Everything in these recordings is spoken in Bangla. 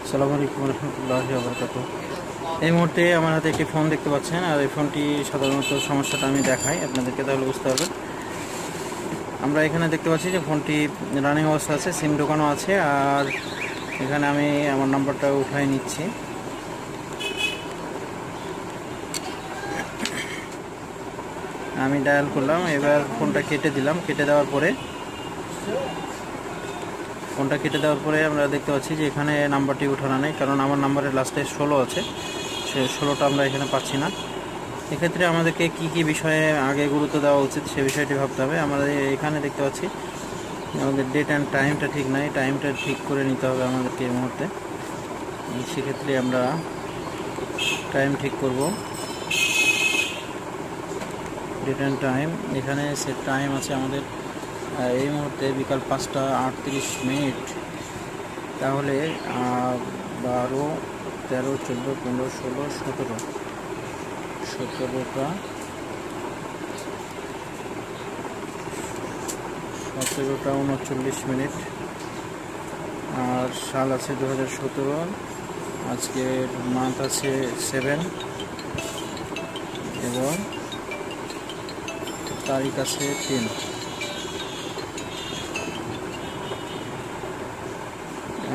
আসসালামু আলাইকুম রহমতুল্লাহি ওয়া বারাকাতুহু। এই মুহূর্তে আমার হাতে একটি ফোন দেখতে পাচ্ছেন, আর এই ফোনটি সাধারণত সমস্যাটা আমি দেখাই আপনাদেরকে, তাহলে বুঝতে পারবেন। আমরা এখানে দেখতে পাচ্ছি যে ফোনটি রানিং অবস্থা আছে, সিম ঢোকানো আছে, আর এখানে আমি আমার নাম্বারটা উঠাই নিচ্ছি। আমি ডায়াল করলাম, এবার ফোনটা কেটে দিলাম। কেটে দেওয়ার পরে আমরা দেখতে পাচ্ছি যে এখানে নাম্বারটি উঠানো নেই, কারণ আমার নাম্বারের লাস্টে 16 আছে, সে 16টা আমরা এখানে পাচ্ছি না। এক্ষেত্রে আমাদেরকে কি বিষয়ে আগে গুরুত্ব দেওয়া উচিত সে বিষয়টি ভাবতে হবে। আমাদের এখানে দেখতে পাচ্ছি আমাদের ডেট অ্যান্ড টাইমটা ঠিক নাই, টাইমটা ঠিক করে নিতে হবে আমাদেরকে এই মুহূর্তে। সেক্ষেত্রে আমরা টাইম ঠিক করব, ডেট অ্যান্ড টাইম। এখানে সেট টাইম আছে আমাদের এই মুহূর্তে বিকাল 5টা 38 মিনিট। তাহলে 12, 13, 14, 15, 16, 17টা 39 মিনিট। আর সাল আছে 2017, আজকের মান্থ আছে 7 এবং তারিখ আছে 3।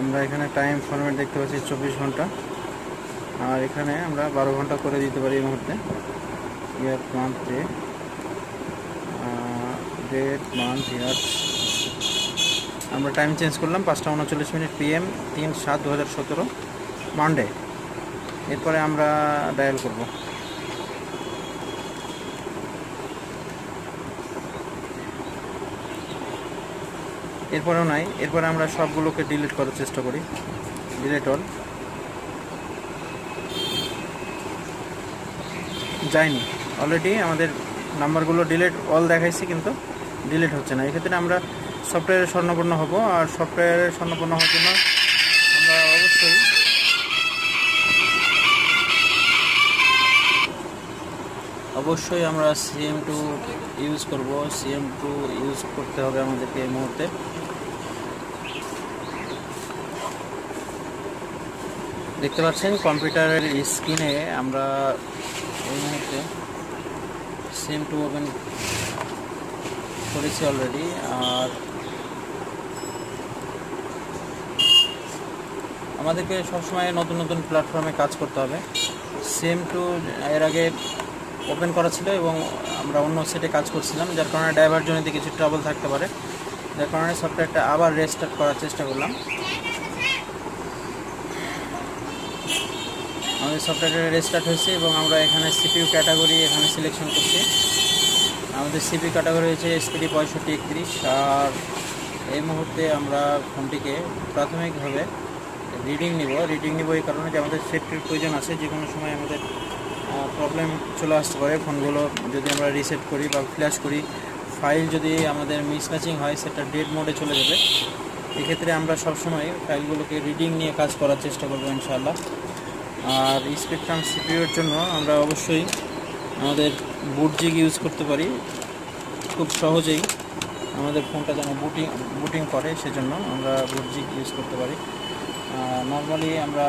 আমরা এখানে টাইম ফরম্যাট দেখতে পাচ্ছি 24 ঘন্টা, আর এখানে আমরা 12 ঘন্টা করে দিতে পারি এই মুহূর্তে। Year month date month year. আমরা টাইম চেঞ্জ করলাম 5টা 39 মিনিট PM, 3/7/2017 মানডে। এরপরে আমরা ডায়াল করব। এরপরেও নাই, এরপরে আমরা সবগুলোকে ডিলিট করার চেষ্টা করি, ডিলিট অল। যায়নি, অলরেডি আমাদের নাম্বারগুলো ডিলিট অল দেখাইছি, কিন্তু ডিলিট হচ্ছে না। এক্ষেত্রে আমরা সফটওয়্যারের স্বর্ণপূর্ণ হব, আর সফটওয়্যারের স্বর্ণপূর্ণ হওয়ার জন্য আমরা অবশ্যই আমরা CM2 ইউজ করব। CM2 ইউজ করতে হবে আমাদেরকে এই মুহূর্তে। দেখতে পাচ্ছেন কম্পিউটারের স্ক্রিনে আমরা এই মুহূর্তে CM2 ওপেন করেছি অলরেডি। আর আমাদেরকে সবসময় নতুন নতুন প্ল্যাটফর্মে কাজ করতে হবে। CM2 এর আগে ওপেন করা ছিল এবং আমরা অন্য সেটে কাজ করছিলাম, যার কারণে ডাইভারজনিতে কিছু ট্রাবল থাকতে পারে, যার কারণে সফটওয়্যারটা আবার রেস্টার্ট করার চেষ্টা করলাম। আমাদের সফটওয়্যারটা রেস্টার্ট হয়েছে এবং আমরা এখানে CPU ক্যাটাগরি এখানে সিলেকশন করছি। আমাদের CPU ক্যাটাগরি হয়েছে SPD 6531। আর এই মুহূর্তে আমরা ফোনটিকে প্রাথমিকভাবে রিডিং নিব এই কারণে যে আমাদের সেফটির প্রয়োজন আছে। যে কোনো সময় আমাদের প্রবলেম চলে আসতে পারে। ফোনগুলো যদি আমরা রিসেট করি বা ফ্ল্যাশ করি, ফাইল যদি আমাদের মিসম্যাচিং হয়, সেটা ডেড মোডে চলে যাবে। এক্ষেত্রে আমরা সবসময় ফাইলগুলোকে রিডিং নিয়ে কাজ করার চেষ্টা করবো ইনশাআল্লাহ। আর স্পেকট্রাম CPUর জন্য আমরা অবশ্যই আমাদের বুটজিগ ইউজ করতে পারি খুব সহজেই। আমাদের ফোনটা যেন বুটিং করে, সেজন্য আমরা বুটজিগ ইউজ করতে পারি। নর্মালি আমরা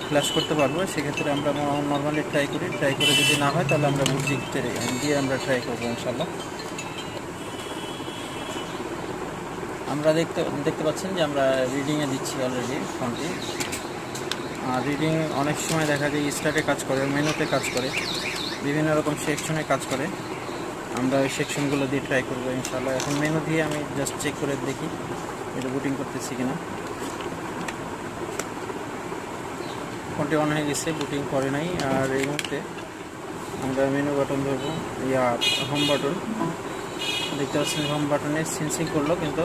ফ্ল্যাশ করতে পারবো, সেক্ষেত্রে আমরা নর্মালি ট্রাই করে যদি না হয় তাহলে আমরা বুটজিগ দিয়ে আমরা ট্রাই করবো ইনশাল্লাহ। আমরা দেখতে পাচ্ছেন যে আমরা রিডিংয়ে দিচ্ছি অলরেডি ফোনটি। আর রিডিং অনেক সময় দেখা যায় স্টার্টে কাজ করে, মেনুতে কাজ করে, বিভিন্ন রকম সেকশনে কাজ করে। আমরা ওই সেকশনগুলো দিয়ে ট্রাই করবো ইনশাল্লাহ। এখন মেনু দিয়ে আমি জাস্ট চেক করে দেখি এটা বুটিং করতেছি কিনা। ফোনটি অন হয়ে গেছে, বুটিং করে নাই। আর এই মুহূর্তে আমরা মেনু বাটন ধরবো, হোম বাটন দেখতে পাচ্ছেন, হোম বাটনে সেন্সিং করলো, কিন্তু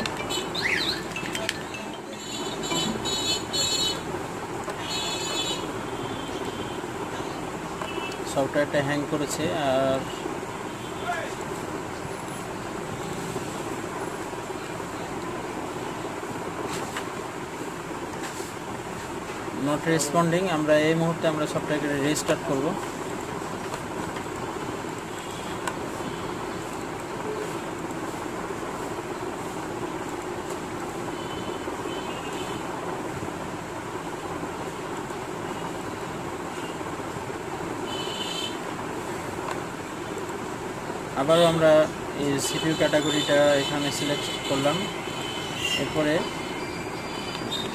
সফটওয়্যারটা হ্যাং করেছে। Are not responding. আমরা এই মুহূর্তে আমরা সফটওয়্যারকে রিস্টার্ট করব। আবারও আমরা এই সিপিইউ ক্যাটাগরিটা এখানে সিলেক্ট করলাম। এরপরে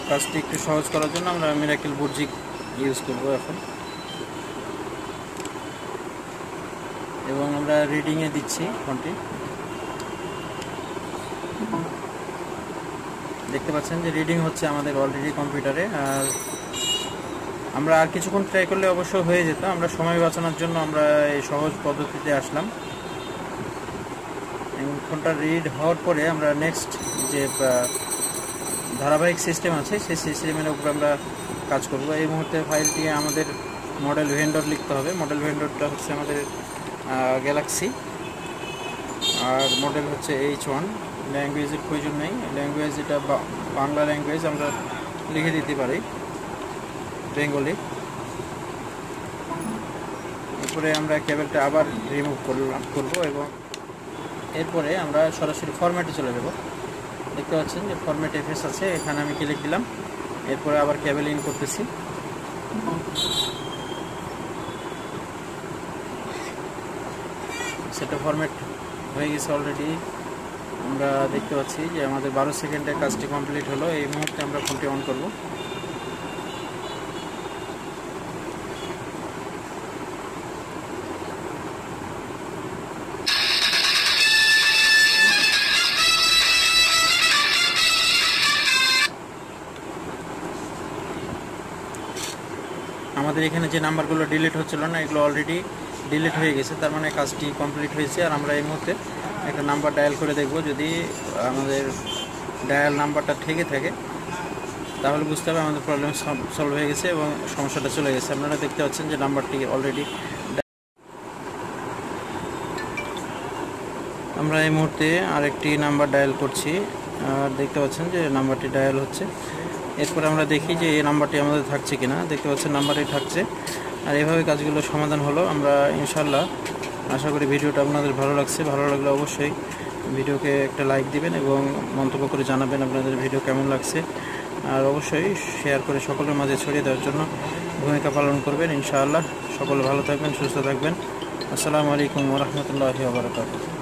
কাজটি একটু সহজ করার জন্য আমরা মিরাকেল বুর্জিক ইউজ করব এখন, এবং আমরা রিডিংয়ে দিচ্ছি ফোনটি। দেখতে পাচ্ছেন যে রিডিং হচ্ছে আমাদের অলরেডি কম্পিউটারে। আর আমরা আর কিছুক্ষণ ট্রাই করলে অবশ্য হয়ে যেত, আমরা সময় বাঁচানোর জন্য আমরা এই সহজ পদ্ধতিতে আসলাম। ফোনটা রিড হওয়ার পরে আমরা নেক্সট যে ধারাবাহিক সিস্টেম আছে সেই সিস্টেমের উপর আমরা কাজ করব। এই মুহূর্তে ফাইলটি আমাদের মডেল ভেন্ডর লিখতে হবে। মডেল ভেন্ডরটা হচ্ছে আমাদের গ্যালাক্সি, আর মডেল হচ্ছে H1। ল্যাঙ্গুয়েজের প্রয়োজন নেই, ল্যাঙ্গুয়েজ এটা বাংলা ল্যাঙ্গুয়েজ, আমরা লিখে দিতে পারি বেঙ্গলি। এরপরে আমরা কেবলটা আবার রিমুভ করব এবং এরপরে আমরা সরাসরি ফরম্যাটে চলে যাব। দেখতে পাচ্ছেন যে ফরম্যাট এফএস আছে, এখানে আমি ক্লিক দিলাম। এরপরে আবার কেবল ইন করতেছি। সেটা ফরম্যাট হয়ে গেছে অলরেডি। আমরা দেখতে পাচ্ছি যে আমাদের 12 সেকেন্ডে কাজটি কমপ্লিট হলো। এই মুহূর্তে আমরা ফোনটি অন করব। আমাদের এখানে যে নাম্বারগুলো ডিলিট হচ্ছিল না, এগুলো অলরেডি ডিলিট হয়ে গেছে, তার মানে কাজটি কমপ্লিট হয়েছে। আর আমরা এই মুহূর্তে একটা নাম্বার ডায়াল করে দেখব। যদি আমাদের ডায়াল নাম্বারটা থেকে থাকে তাহলে বুঝতে হবে আমাদের প্রবলেম সলভ হয়ে গেছে এবং সমস্যাটা চলে গেছে। আপনারা দেখতে পাচ্ছেন যে নাম্বারটি অলরেডি, আমরা এই মুহূর্তে আরেকটি নাম্বার ডায়াল করছি আর দেখতে পাচ্ছেন যে নাম্বারটি ডায়াল হচ্ছে। এরপরে আমরা দেখি যে এই নাম্বারটি আমাদের থাকছে কিনা। দেখতে পাচ্ছেন নাম্বারটি থাকছে। আর এভাবে কাজগুলো সমাধান হলো। আমরা ইনশাল্লাহ আশা করি ভিডিওটা আপনাদের ভালো লাগছে। ভালো লাগলে অবশ্যই ভিডিওকে একটা লাইক দিবেন এবং মন্তব্য করে জানাবেন আপনাদের ভিডিও কেমন লাগছে। আর অবশ্যই শেয়ার করে সকলের মাঝে ছড়িয়ে দেওয়ার জন্য ভূমিকা পালন করবেন ইনশাআল্লাহ। সকলে ভালো থাকবেন, সুস্থ থাকবেন। আসসালামু আলাইকুম ওয়া রাহমাতুল্লাহি ওয়া বারাকাতুহু।